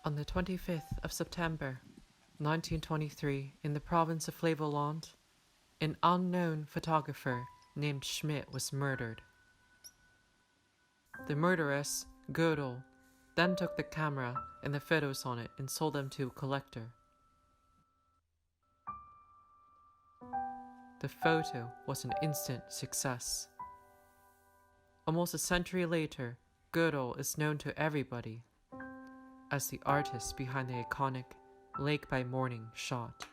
On the 25th of September, 1923, in the province of Flevoland, an unknown photographer named Schmidt was murdered. The murderess, Gödel, then took the camera and the photos on it and sold them to a collector. The photo was an instant success. Almost a century later, Gödel is known to everybody as the artist behind the iconic Lake by Morning shot.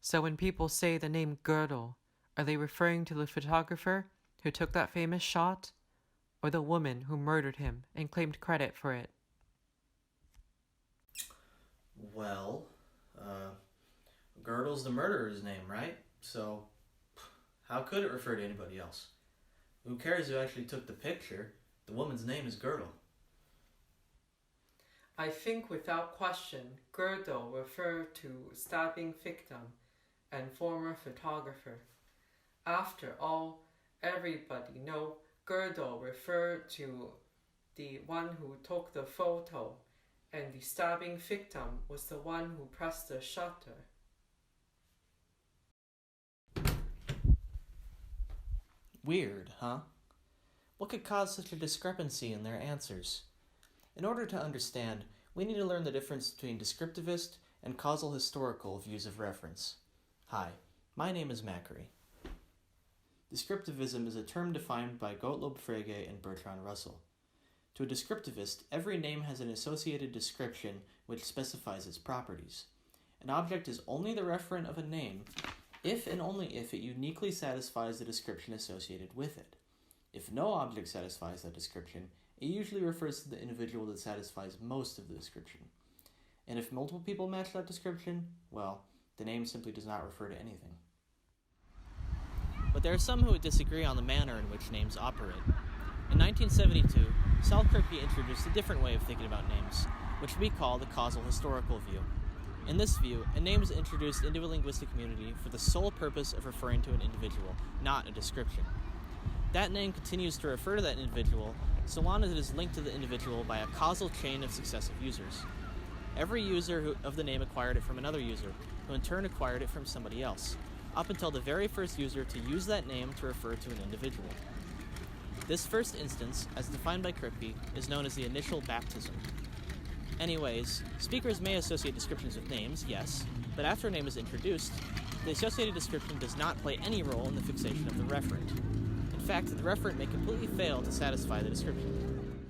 So when people say the name Gödel, are they referring to the photographer who took that famous shot, or the woman who murdered him and claimed credit for it? Well, Gödel's the murderer's name, right? So, how could it refer to anybody else? Who cares who actually took the picture? The woman's name is Gödel. I think without question, Gödel referred to stabbing victim and former photographer. After all, everybody know Gödel referred to the one who took the photo, and the stabbing victim was the one who pressed the shutter. Weird, huh? What could cause such a discrepancy in their answers? In order to understand, we need to learn the difference between descriptivist and causal-historical views of reference. Hi, my name is Macri. Descriptivism is a term defined by Gottlob Frege and Bertrand Russell. To a descriptivist, every name has an associated description which specifies its properties. An object is only the referent of a name if and only if it uniquely satisfies the description associated with it. If no object satisfies that description, it usually refers to the individual that satisfies most of the description. And if multiple people match that description, well, the name simply does not refer to anything. But there are some who would disagree on the manner in which names operate. In 1972, Saul Kripke introduced a different way of thinking about names, which we call the causal-historical view. In this view, a name is introduced into a linguistic community for the sole purpose of referring to an individual, not a description. That name continues to refer to that individual so long as it is linked to the individual by a causal chain of successive users. Every user of the name acquired it from another user, who in turn acquired it from somebody else, up until the very first user to use that name to refer to an individual. This first instance, as defined by Kripke, is known as the initial baptism. Anyways, speakers may associate descriptions with names, yes, but after a name is introduced, the associated description does not play any role in the fixation of the referent. In fact, the referent may completely fail to satisfy the description.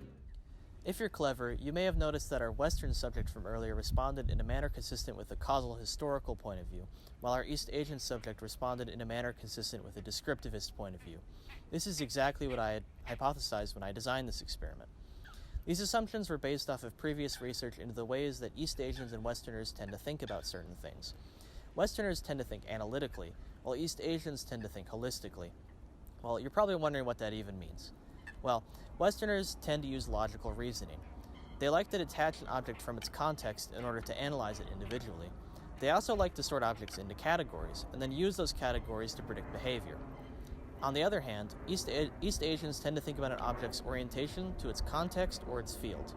If you're clever, you may have noticed that our Western subject from earlier responded in a manner consistent with the causal-historical point of view, while our East Asian subject responded in a manner consistent with a descriptivist point of view. This is exactly what I had hypothesized when I designed this experiment. These assumptions were based off of previous research into the ways that East Asians and Westerners tend to think about certain things. Westerners tend to think analytically, while East Asians tend to think holistically. Well, you're probably wondering what that even means. Well, Westerners tend to use logical reasoning. They like to detach an object from its context in order to analyze it individually. They also like to sort objects into categories, and then use those categories to predict behavior. On the other hand, East Asians tend to think about an object's orientation to its context or its field.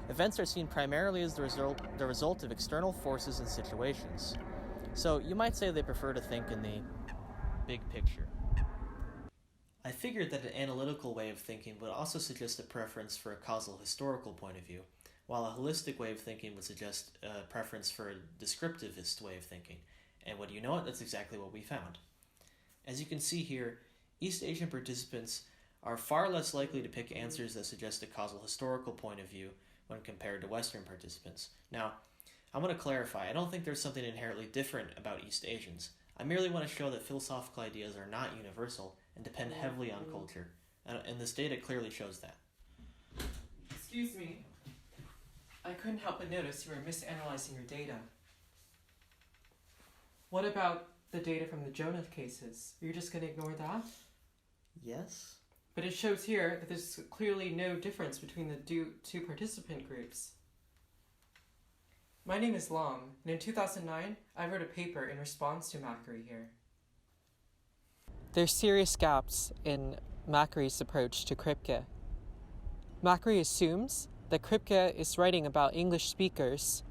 Events are seen primarily as the result of external forces and situations. So you might say they prefer to think in the big picture. I figured that an analytical way of thinking would also suggest a preference for a causal-historical point of view, while a holistic way of thinking would suggest a preference for a descriptivist way of thinking. And what do you know it? That's exactly what we found. As you can see here, East Asian participants are far less likely to pick answers that suggest a causal-historical point of view when compared to Western participants. Now, I want to clarify, I don't think there's something inherently different about East Asians. I merely want to show that philosophical ideas are not universal and depend heavily on culture, and this data clearly shows that. Excuse me. I couldn't help but notice you were misanalyzing your data. What about the data from the Jonah cases? Are you just going to ignore that? Yes. But it shows here that there's clearly no difference between the two participant groups. My name is Long, and in 2009, I wrote a paper in response to Macri here. There's serious gaps in Macri's approach to Kripke. Macri assumes that Kripke is writing about English speakers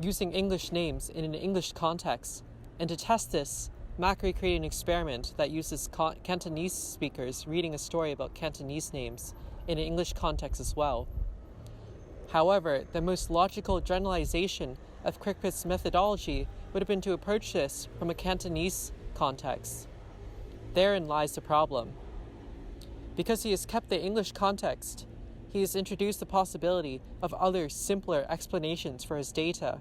using English names in an English context, and to test this, Macri created an experiment that uses Cantonese speakers reading a story about Cantonese names in an English context as well. However, the most logical generalization of Kripke's methodology would have been to approach this from a Cantonese context. Therein lies the problem. Because he has kept the English context, he has introduced the possibility of other, simpler explanations for his data.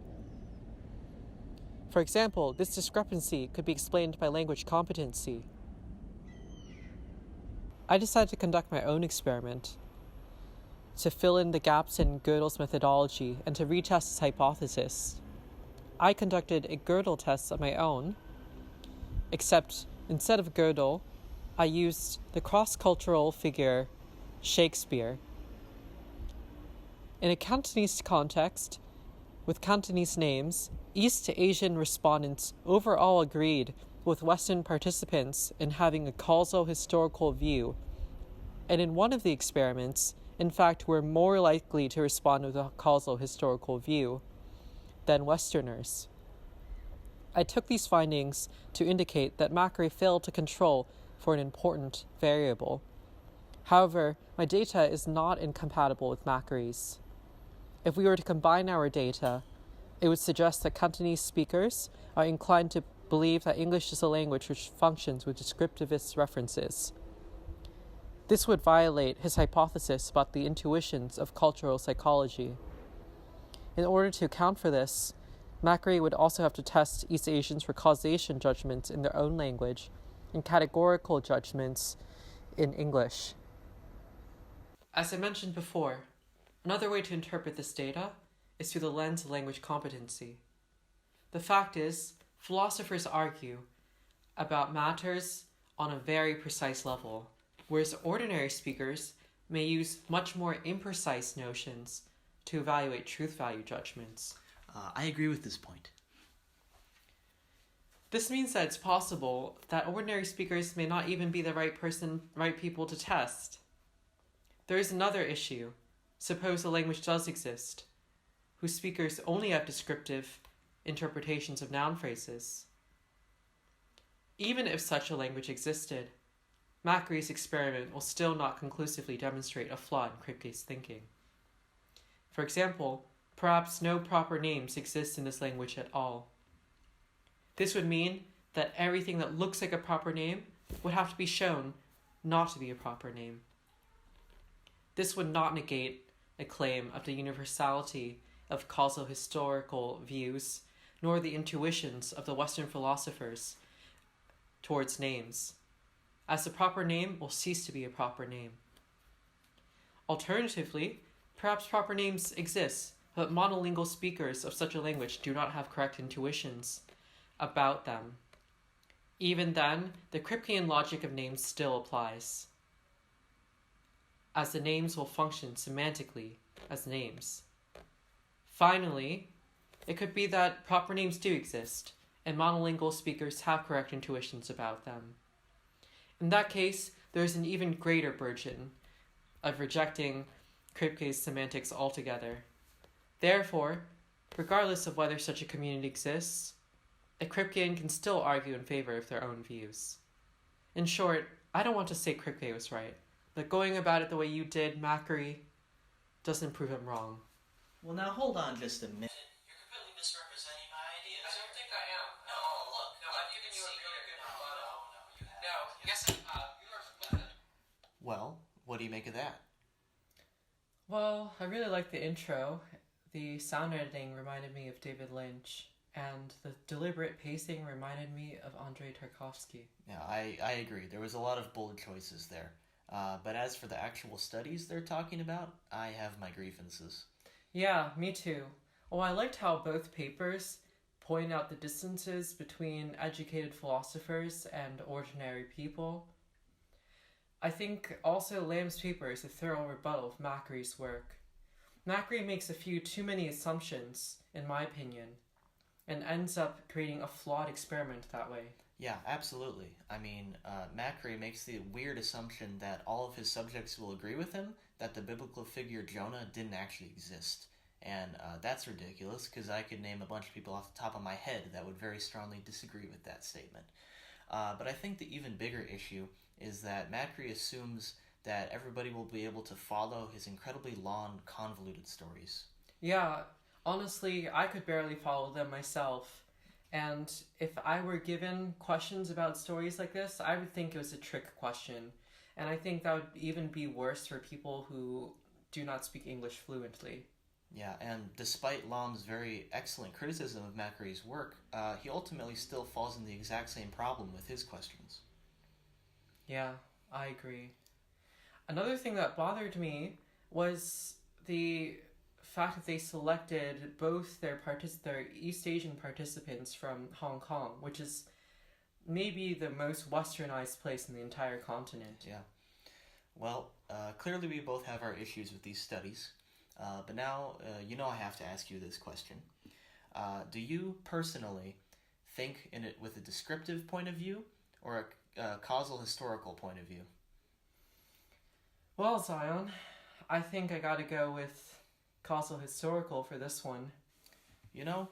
For example, this discrepancy could be explained by language competency. I decided to conduct my own experiment to fill in the gaps in Gödel's methodology and to retest his hypothesis. I conducted a Gödel test of my own, except instead of Gödel, I used the cross-cultural figure Shakespeare. In a Cantonese context, with Cantonese names, East Asian respondents overall agreed with Western participants in having a causal historical view, and in one of the experiments, in fact, were more likely to respond with a causal historical view than Westerners. I took these findings to indicate that Macri failed to control for an important variable. However, my data is not incompatible with Macri's. If we were to combine our data, it would suggest that Cantonese speakers are inclined to believe that English is a language which functions with descriptivist references. This would violate his hypothesis about the intuitions of cultural psychology. In order to account for this, Macri would also have to test East Asians for causation judgments in their own language and categorical judgments in English. As I mentioned before, another way to interpret this data is through the lens of language competency. The fact is, philosophers argue about matters on a very precise level, whereas ordinary speakers may use much more imprecise notions to evaluate truth value judgments. I agree with this point. This means that it's possible that ordinary speakers may not even be the right people to test. There is another issue. Suppose a language does exist, whose speakers only have descriptive interpretations of noun phrases. Even if such a language existed, Macri's experiment will still not conclusively demonstrate a flaw in Kripke's thinking. For example, perhaps no proper names exist in this language at all. This would mean that everything that looks like a proper name would have to be shown not to be a proper name. This would not negate a claim of the universality of causal historical views, nor the intuitions of the Western philosophers towards names, as the proper name will cease to be a proper name. Alternatively, perhaps proper names exist, but monolingual speakers of such a language do not have correct intuitions about them. Even then, the Kripkean logic of names still applies, as the names will function semantically as names. Finally, it could be that proper names do exist, and monolingual speakers have correct intuitions about them. In that case, there is an even greater burden of rejecting Kripke's semantics altogether. Therefore, regardless of whether such a community exists, a Kripkean can still argue in favor of their own views. In short, I don't want to say Kripke was right, but going about it the way you did, Macri, doesn't prove him wrong. Well, now hold on just a minute. You're completely misrepresenting my ideas. I don't think I am. No, look. No, I've given you a really good rebuttal. No, yes, you are with it. Well, what do you make of that? Well, I really liked the intro. The sound editing reminded me of David Lynch, and the deliberate pacing reminded me of Andrei Tarkovsky. Yeah, I agree. There was a lot of bold choices there. But as for the actual studies they're talking about, I have my grievances. Yeah, me too. Oh, I liked how both papers point out the distances between educated philosophers and ordinary people. I think also Lamb's paper is a thorough rebuttal of Macri's work. Macri makes a few too many assumptions, in my opinion, and ends up creating a flawed experiment that way. Yeah, absolutely. I mean, Macri makes the weird assumption that all of his subjects will agree with him that the biblical figure Jonah didn't actually exist. And that's ridiculous because I could name a bunch of people off the top of my head that would very strongly disagree with that statement. But I think the even bigger issue is that Macri assumes that everybody will be able to follow his incredibly long, convoluted stories. Yeah, honestly, I could barely follow them myself. And if I were given questions about stories like this, I would think it was a trick question. And I think that would even be worse for people who do not speak English fluently. Yeah, and despite Lom's very excellent criticism of Macri's work, he ultimately still falls in the exact same problem with his questions. Yeah, I agree. Another thing that bothered me was the fact that they selected both their East Asian participants from Hong Kong, which is maybe the most westernized place in the entire continent. Yeah. Well, clearly we both have our issues with these studies, but now you know I have to ask you this question. Do you personally think in it with a descriptive point of view or a causal historical point of view? Well, Zion, I think I gotta go with causal historical for this one. You know,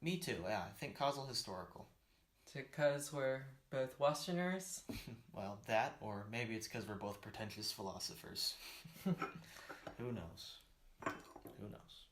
me too. Yeah, I think causal historical. Because we're both Westerners. Well, that, or maybe it's because we're both pretentious philosophers. Who knows? Who knows?